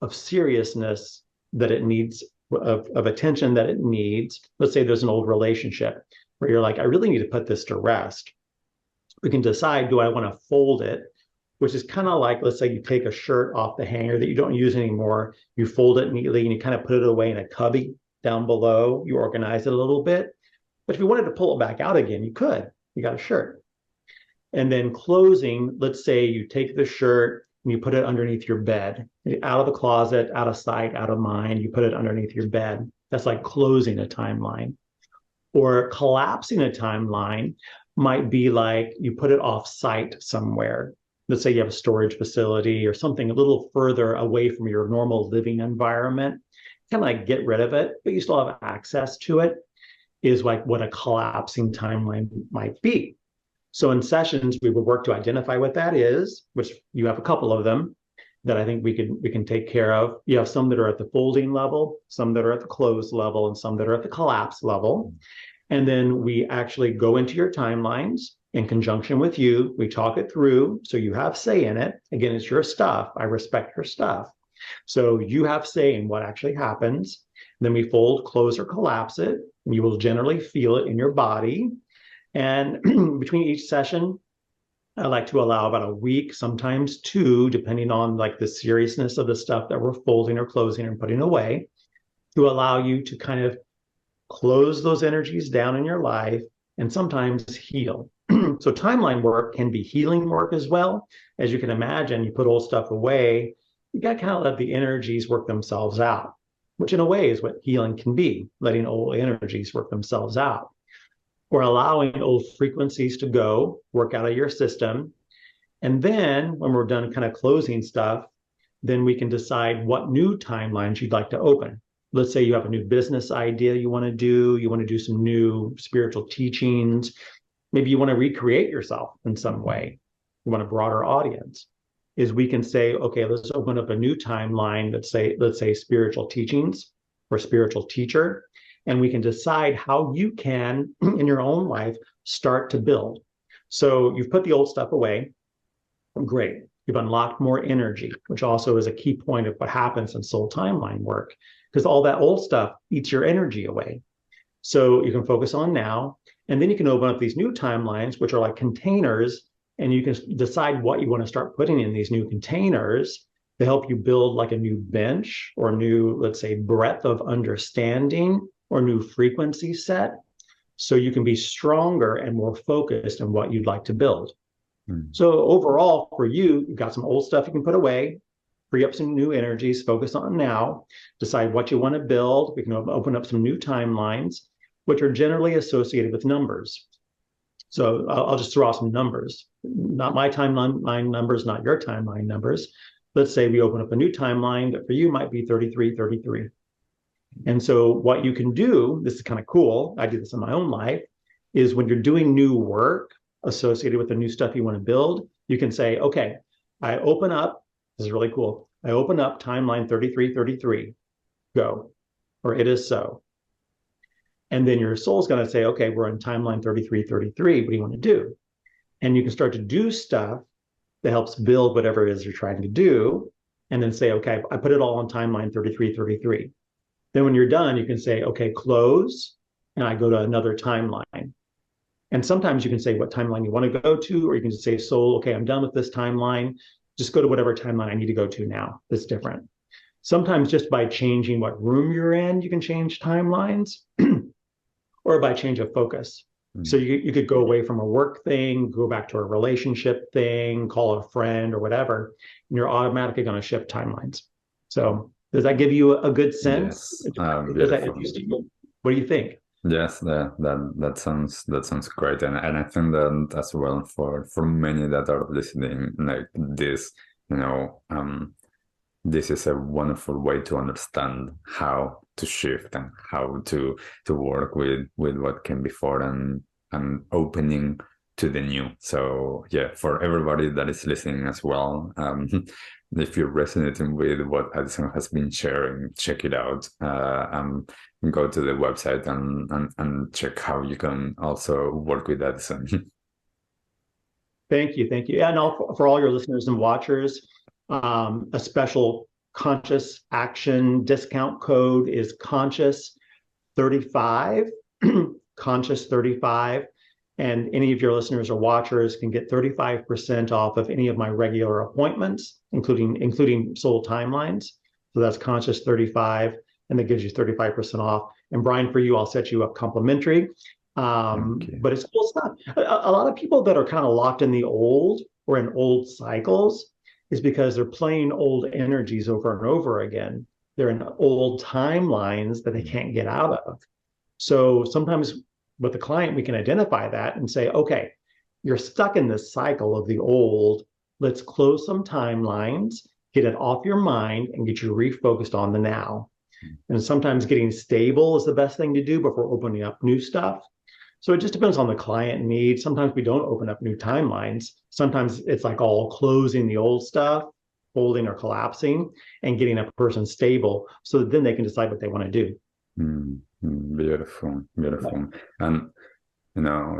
S2: of seriousness that it needs, of attention that it needs. Let's say there's an old relationship where you're like, I really need to put this to rest. We can decide, do I want to fold it? Which is kind of like, let's say you take a shirt off the hanger that you don't use anymore, you fold it neatly and you kind of put it away in a cubby down below, you organize it a little bit. But if you wanted to pull it back out again, you could. You got a shirt. And then closing, let's say you take the shirt and you put it underneath your bed, out of the closet, out of sight, out of mind, you put it underneath your bed. That's like closing a timeline. Or collapsing a timeline might be like you put it off site somewhere. Let's say you have a storage facility or something a little further away from your normal living environment, kind of like get rid of it, but you still have access to it, is like what a collapsing timeline might be. So in sessions, we would work to identify what that is, which you have a couple of them that I think we can take care of. You have some that are at the folding level, some that are at the close level, and some that are at the collapse level. And then we actually go into your timelines in conjunction with you. We talk it through so you have say in it. Again, it's your stuff. I respect your stuff. So you have say in what actually happens. Then we fold, close, or collapse it. And you will generally feel it in your body. And between each session, I like to allow about a week, sometimes two, depending on like the seriousness of the stuff that we're folding or closing and putting away, to allow you to kind of close those energies down in your life and sometimes heal. So timeline work can be healing work as well. As you can imagine, you put old stuff away, you got to kind of let the energies work themselves out, which in a way is what healing can be, letting old energies work themselves out. Or allowing old frequencies to go, work out of your system. And then when we're done kind of closing stuff, then we can decide what new timelines you'd like to open. Let's say you have a new business idea you want to do some new spiritual teachings. Maybe you want to recreate yourself in some way. You want a broader audience. Is we can say, okay, let's open up a new timeline. Let's say spiritual teachings or spiritual teacher. And we can decide how you can, in your own life, start to build. So you've put the old stuff away. Great. You've unlocked more energy, which also is a key point of what happens in soul timeline work, because all that old stuff eats your energy away. So you can focus on now, and then you can open up these new timelines, which are like containers, and you can decide what you want to start putting in these new containers to help you build like a new bench or new, let's say, breadth of understanding or new frequency set, so you can be stronger and more focused on what you'd like to build. So overall, for you, you've got some old stuff you can put away, free up some new energies, focus on now, decide what you want to build. We can open up some new timelines, which are generally associated with numbers. So I'll just throw out some numbers, not my timeline numbers, not your timeline numbers. Let's say we open up a new timeline that for you might be 3333. And so what you can do, this is kind of cool, I do this in my own life, is when you're doing new work associated with the new stuff you want to build, you can say, okay, I open up, this is really cool, I open up timeline 3333, go, or it is so. And then your soul's going to say, okay, we're in timeline 3333, what do you want to do? And you can start to do stuff that helps build whatever it is you're trying to do, and then say, okay, I put it all on timeline 3333. Then when you're done, you can say, okay, close, and I go to another timeline. And sometimes you can say what timeline you want to go to, or you can just say, soul, okay, I'm done with this timeline. Just go to whatever timeline I need to go to now. That's different. Sometimes just by changing what room you're in, you can change timelines, or by change of focus. So you could go away from a work thing, go back to a relationship thing, call a friend or whatever, and you're automatically going to shift timelines. So does that give you a good sense?
S3: Yes,
S2: does that interest you? What do you think?
S3: Yes, that sounds great, and I think that as well for many that are listening like this, this is a wonderful way to understand how to shift and how to work with what came before and opening to the new. So yeah, for everybody that is listening as well, if you're resonating with what Addison has been sharing, check it out. And go to the website and check how you can also work with Addison.
S2: Thank you. Yeah, and for all your listeners and watchers, a special conscious action discount code is conscious 35, conscious 35. And any of your listeners or watchers can get 35% off of any of my regular appointments, including soul timelines. So that's conscious 35, and that gives you 35% off. And Brian, for you, I'll set you up complimentary. But it's cool stuff. A lot of people that are kind of locked in the old or in old cycles is because they're playing old energies over and over again. They're in old timelines that they can't get out of. So sometimes with the client, we can identify that and say, okay, you're stuck in this cycle of the old. Let's close some timelines, get it off your mind, and get you refocused on the now. And sometimes getting stable is the best thing to do before opening up new stuff. So it just depends on the client need. Sometimes we don't open up new timelines. Sometimes it's like all closing the old stuff, folding or collapsing, and getting a person stable so that then they can decide what they want to do.
S3: Beautiful. And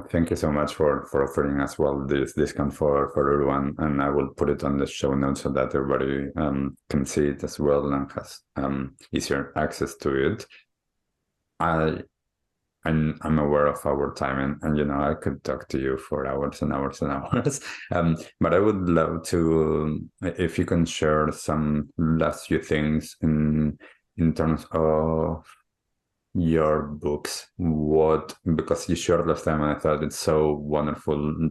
S3: thank you so much for offering as well this discount for everyone. And I will put it on the show notes so that everybody can see it as well and has easier access to it. I'm aware of our time, and I could talk to you for hours and hours and hours. But I would love to, if you can share some last few things in terms of your books, because you shared last time, and I thought it's so wonderful,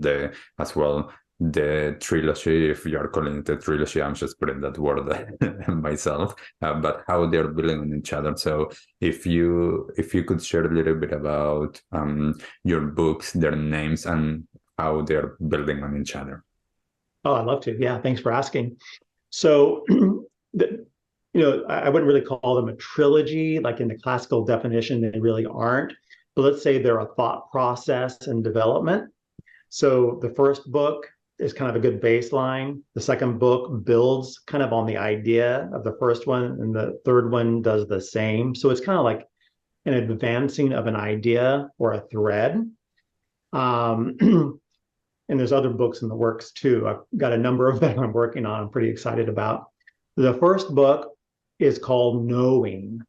S3: the trilogy, if you are calling it a trilogy, I'm just putting that word myself, but how they're building on each other. So if you could share a little bit about your books, their names, and how they're building on each other.
S2: Oh, I'd love to. Yeah, thanks for asking. So, I wouldn't really call them a trilogy, like in the classical definition, they really aren't. But let's say they're a thought process and development. So the first book is kind of a good baseline. The second book builds kind of on the idea of the first one, and the third one does the same. So it's kind of like an advancing of an idea or a thread. And there's other books in the works too. I've got a number of them I'm working on. I'm pretty excited about. The first book is called Knowing.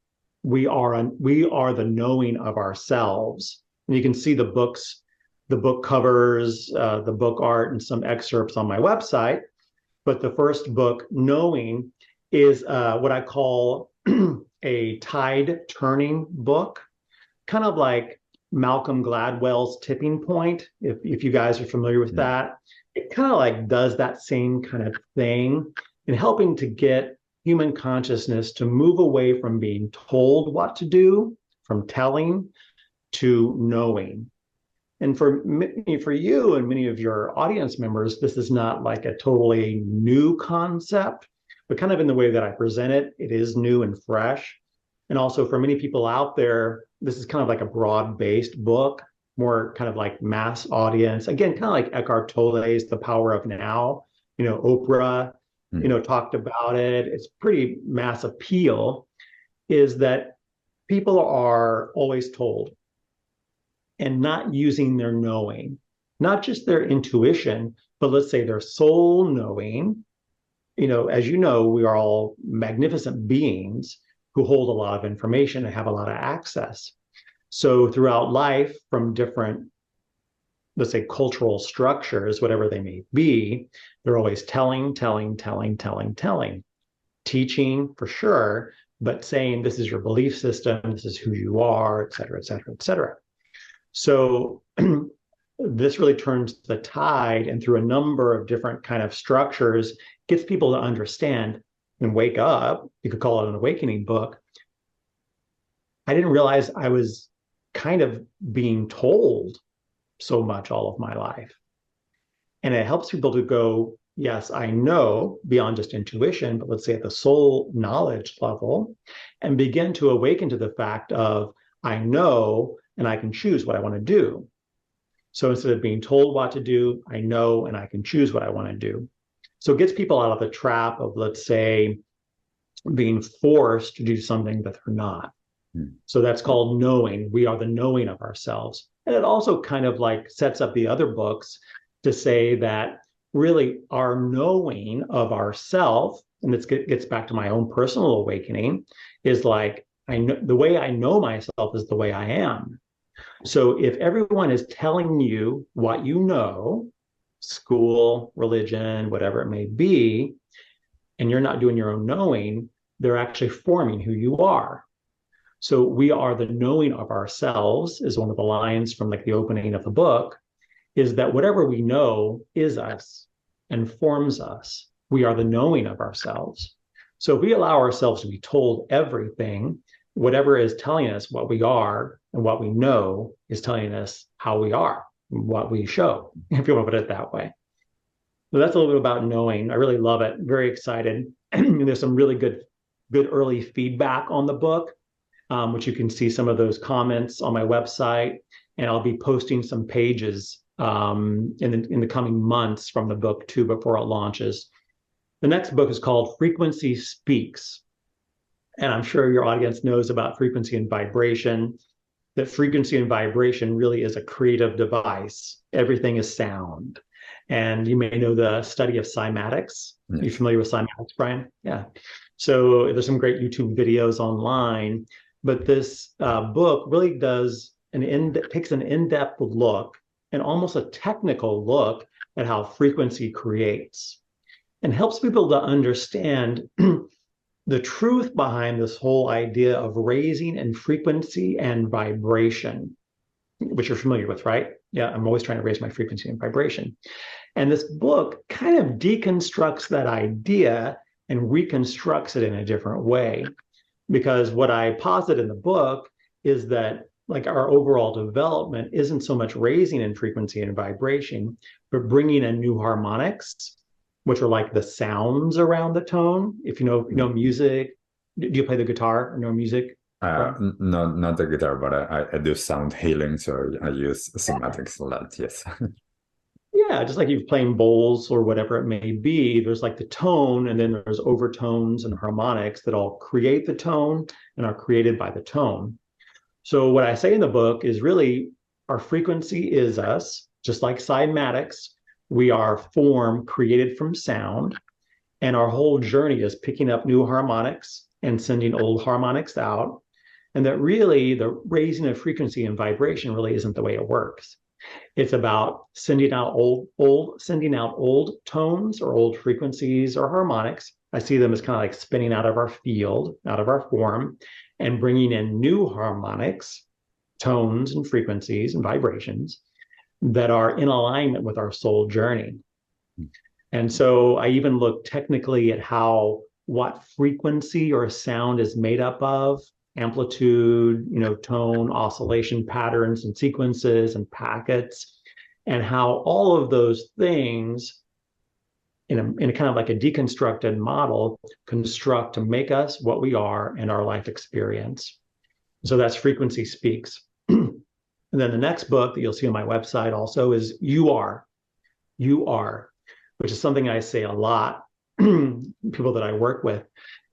S2: We are the knowing of ourselves. And you can see the book covers, the book art, and some excerpts on my website. But the first book, Knowing, is what I call a tide turning book, kind of like Malcolm Gladwell's Tipping Point, if you guys are familiar with that. It kind of like does that same kind of thing in helping to get human consciousness to move away from being told what to do, from telling, to knowing. And for you and many of your audience members, this is not like a totally new concept, but kind of in the way that I present it, it is new and fresh. And also for many people out there, this is kind of like a broad-based book, more kind of like mass audience. Again, kind of like Eckhart Tolle's The Power of Now. Oprah, talked about it. It's pretty mass appeal, is that people are always told and not using their knowing, not just their intuition, but let's say their soul knowing. As you know, we are all magnificent beings who hold a lot of information and have a lot of access. So throughout life, from different, let's say, cultural structures, whatever they may be, they're always telling, teaching for sure, but saying this is your belief system, this is who you are, et cetera, et cetera, et cetera. So this really turns the tide, and through a number of different kind of structures, gets people to understand and wake up. You could call it an awakening book. I didn't realize I was kind of being told so much all of my life. And it helps people to go, yes, I know beyond just intuition, but let's say at the soul knowledge level, and begin to awaken to the fact of I know and I can choose what I want to do. So instead of being told what to do, I know and I can choose what I want to do. So it gets people out of the trap of, let's say, being forced to do something that they're not. So that's called knowing. We are the knowing of ourselves. And it also kind of like sets up the other books to say that really our knowing of ourself, and this gets back to my own personal awakening, is like I know the way I know myself is the way I am. So if everyone is telling you what you know, school, religion, whatever it may be, and you're not doing your own knowing, they're actually forming who you are. So we are the knowing of ourselves is one of the lines from like the opening of the book, is that whatever we know is us and forms us. We are the knowing of ourselves. So if we allow ourselves to be told everything, whatever is telling us what we are and what we know is telling us how we are, what we show, if you want to put it that way. So that's a little bit about knowing. I really love it. Very excited. There's some really good early feedback on the book, which you can see some of those comments on my website. And I'll be posting some pages in the coming months from the book too before it launches. The next book is called Frequency Speaks. And I'm sure your audience knows about frequency and vibration, that frequency and vibration really is a creative device. Everything is sound. And you may know the study of cymatics. Yes. Are you familiar with cymatics, Brian? Yeah. So there's some great YouTube videos online, but this book really takes an in-depth look and almost a technical look at how frequency creates and helps people to understand the truth behind this whole idea of raising in frequency and vibration, which you're familiar with, right? Yeah, I'm always trying to raise my frequency and vibration. And this book kind of deconstructs that idea and reconstructs it in a different way. Because what I posit in the book is that like our overall development isn't so much raising in frequency and vibration, but bringing in new harmonics, which are like the sounds around the tone. If you know music, do you play the guitar or know music?
S3: Not the guitar, but I do sound healing, so I use cymatics a lot, yes.
S2: Yeah, just like you're playing bowls or whatever it may be, there's like the tone, and then there's overtones and harmonics that all create the tone and are created by the tone. So what I say in the book is really our frequency is us, just like cymatics. We are form created from sound, and our whole journey is picking up new harmonics and sending old harmonics out. And that really the raising of frequency and vibration really isn't the way it works. It's about sending out old tones or old frequencies or harmonics. I see them as kind of like spinning out of our field, out of our form, and bringing in new harmonics, tones and frequencies and vibrations that are in alignment with our soul journey. And so I even look technically at what frequency or sound is made up of, amplitude, tone, oscillation patterns and sequences and packets, and how all of those things in a kind of like a deconstructed model construct to make us what we are in our life experience. So that's Frequency Speaks. And then the next book that you'll see on my website also is You Are, which is something I say a lot, people that I work with.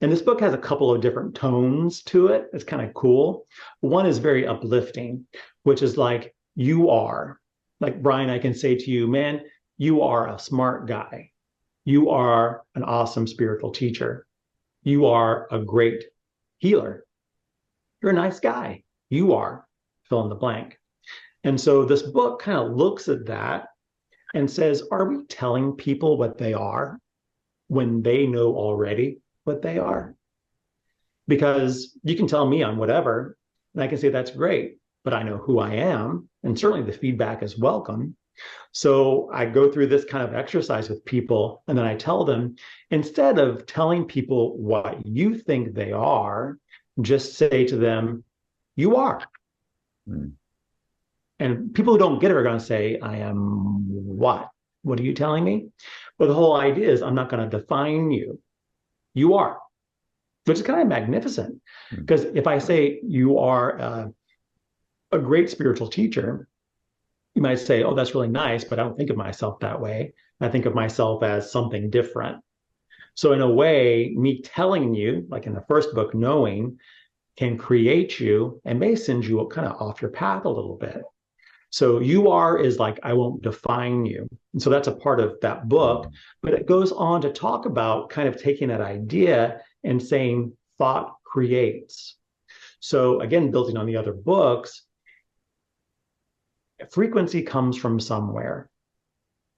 S2: And this book has a couple of different tones to it. It's kind of cool. One is very uplifting, which is like, you are. Like, Brian, I can say to you, man, you are a smart guy. You are an awesome spiritual teacher. You are a great healer. You're a nice guy. You are, fill in the blank. And so this book kind of looks at that and says, are we telling people what they are when they know already what they are? Because you can tell me I'm whatever, and I can say that's great, but I know who I am, and certainly the feedback is welcome. So I go through this kind of exercise with people, and then I tell them, instead of telling people what you think they are, just say to them, you are. And people who don't get it are going to say, I am what? What are you telling me? But the whole idea is I'm not going to define you. You are, which is kind of magnificent. Because if I say you are a great spiritual teacher, you might say, oh, that's really nice, but I don't think of myself that way. I think of myself as something different. So in a way, me telling you, like in the first book, knowing can create you and may send you kind of off your path a little bit. So you are is like, I won't define you. And so that's a part of that book, but it goes on to talk about kind of taking that idea and saying thought creates. So again, building on the other books, frequency comes from somewhere.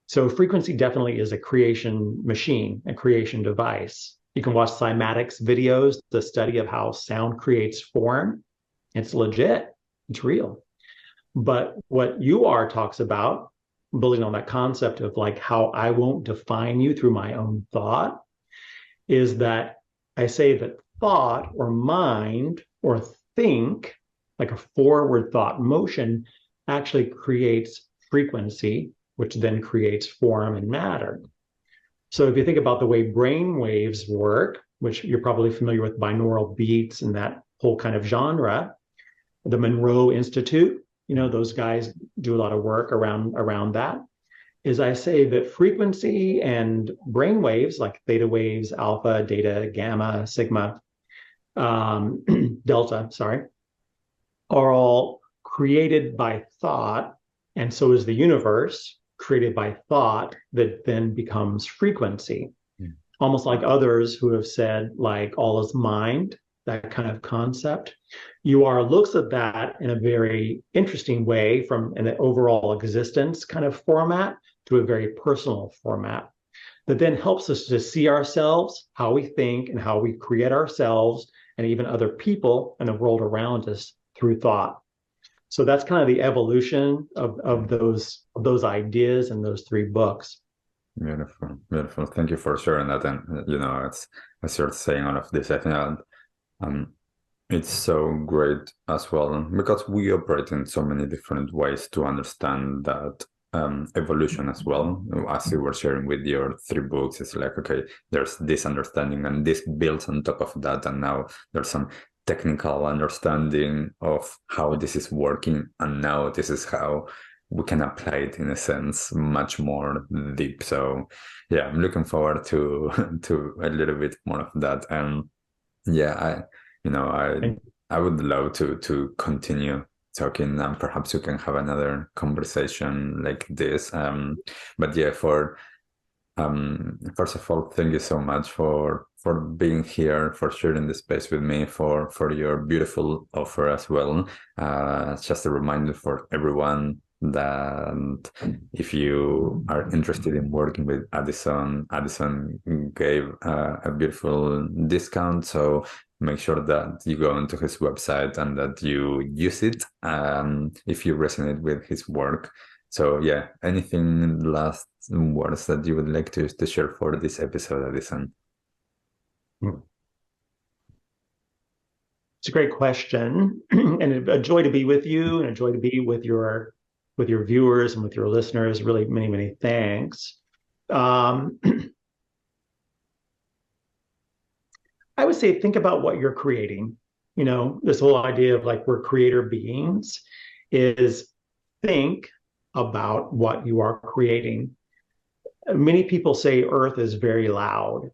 S2: So frequency definitely is a creation machine, a creation device. You can watch cymatics videos, the study of how sound creates form. It's legit, it's real. But what you are talks about, building on that concept of like how I won't define you through my own thought, is that I say that thought or mind or think, like a forward thought motion, actually creates frequency, which then creates form and matter. So if you think about the way brain waves work, which you're probably familiar with binaural beats and that whole kind of genre, the Monroe Institute, those guys do a lot of work around that, is I say that frequency and brain waves, like theta waves, alpha, data, gamma, sigma, delta, sorry, are all created by thought, and so is the universe created by thought that then becomes frequency. Almost like others who have said, like, all is mind, that kind of concept. You are looks at that in a very interesting way from an overall existence kind of format to a very personal format that then helps us to see ourselves, how we think, and how we create ourselves and even other people and the world around us through thought. So that's kind of the evolution of those ideas in those three books.
S3: Beautiful, beautiful. Thank you for sharing that. And it's as you're saying all of this, I think it's so great as well because we operate in so many different ways to understand that evolution as well. As you were sharing with your three books, it's like, okay, there's this understanding and this builds on top of that, and now there's some technical understanding of how this is working, and now this is how we can apply it in a sense much more deep. So yeah, I'm looking forward to a little bit more of that. And yeah, I would love to continue talking, and perhaps we can have another conversation like this. But yeah, first of all, thank you so much for being here, for sharing the space with me, for your beautiful offer as well. Just a reminder for everyone that if you are interested in working with Addison gave a beautiful discount. So make sure that you go onto his website and that you use it if you resonate with his work. So yeah, anything last words that you would like to share for this episode, Addison?
S2: It's a great question, and a joy to be with you, and a joy to be with your viewers and with your listeners. Really, many, many thanks. I would say think about what you're creating. This whole idea of like we're creator beings is think about what you are creating. Many people say Earth is very loud.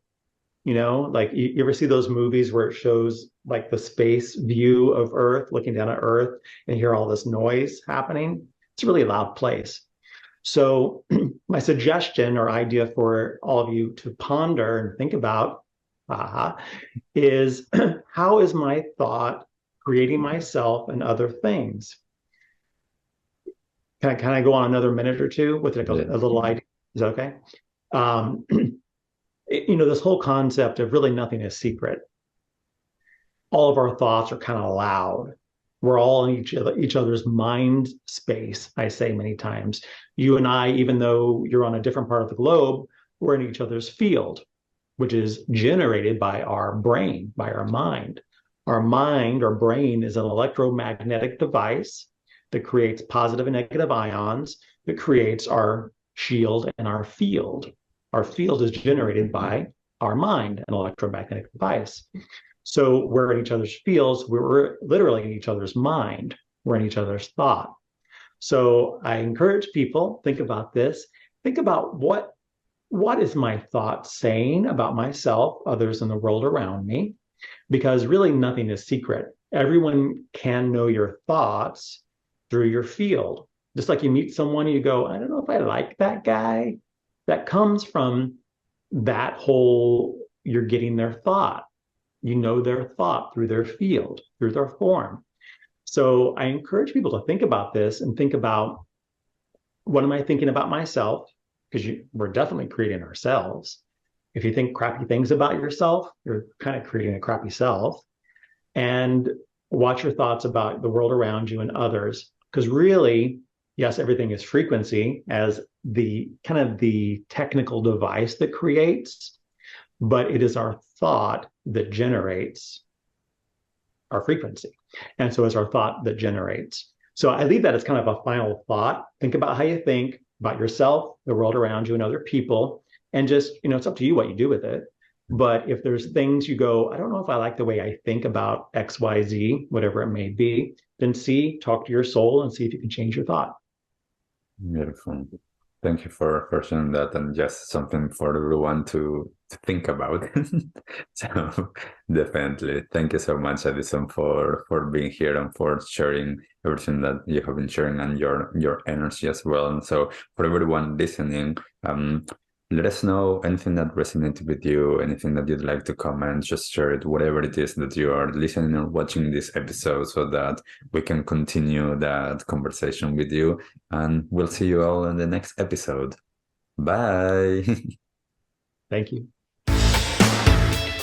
S2: Like you ever see those movies where it shows like the space view of Earth, looking down at Earth and hear all this noise happening? It's a really loud place. So my suggestion or idea for all of you to ponder and think about is how is my thought creating myself and other things? Can I go on another minute or two with a little idea? Is that okay? This whole concept of really nothing is secret. All of our thoughts are kind of loud. We're all in each other's mind space, I say many times. You and I, even though you're on a different part of the globe, we're in each other's field, which is generated by our brain, by our mind. Our mind, our brain, is an electromagnetic device that creates positive and negative ions, that creates our shield and our field. Our field is generated by our mind, an electromagnetic device. So we're in each other's fields. We're literally in each other's mind. We're in each other's thought. So I encourage people, think about this. Think about what is my thought saying about myself, others, and the world around me? Because really nothing is secret. Everyone can know your thoughts through your field. Just like you meet someone, you go, I don't know if I like that guy. That comes from that whole, you're getting their thought. You know their thought through their field, through their form. So I encourage people to think about this and think about, what am I thinking about myself? Because we're definitely creating ourselves. If you think crappy things about yourself, you're kind of creating a crappy self. And watch your thoughts about the world around you and others. Because really, yes, everything is frequency as the kind of the technical device that creates, but it is our thought that generates our frequency. And so it's our thought that generates. So I leave that as kind of a final thought. Think about how you think about yourself, the world around you, and other people. And just, it's up to you what you do with it. But if there's things you go, I don't know if I like the way I think about X, Y, Z, whatever it may be, then talk to your soul and see if you can change your thought.
S3: Beautiful. Thank you for sharing that, and just something for everyone to think about. So definitely, thank you so much, Addison, for being here and for sharing everything that you have been sharing, and your energy as well. And so for everyone listening, let us know anything that resonated with you, anything that you'd like to comment, just share it, whatever it is that you are listening or watching this episode, so that we can continue that conversation with you. And we'll see you all in the next episode. Bye.
S2: Thank you.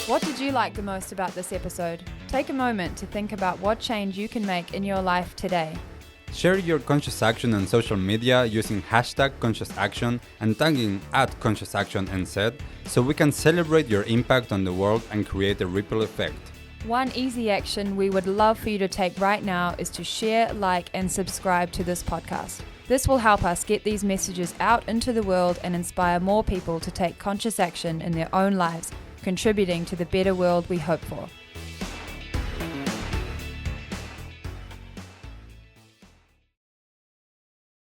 S4: What did you like the most about this episode? Take a moment to think about what change you can make in your life today.
S1: Share your conscious action on social media using #ConsciousAction and tagging @ConsciousActionNZ, so we can celebrate your impact on the world and create a ripple effect.
S4: One easy action we would love for you to take right now is to share, like, and subscribe to this podcast. This will help us get these messages out into the world and inspire more people to take conscious action in their own lives, contributing to the better world we hope for.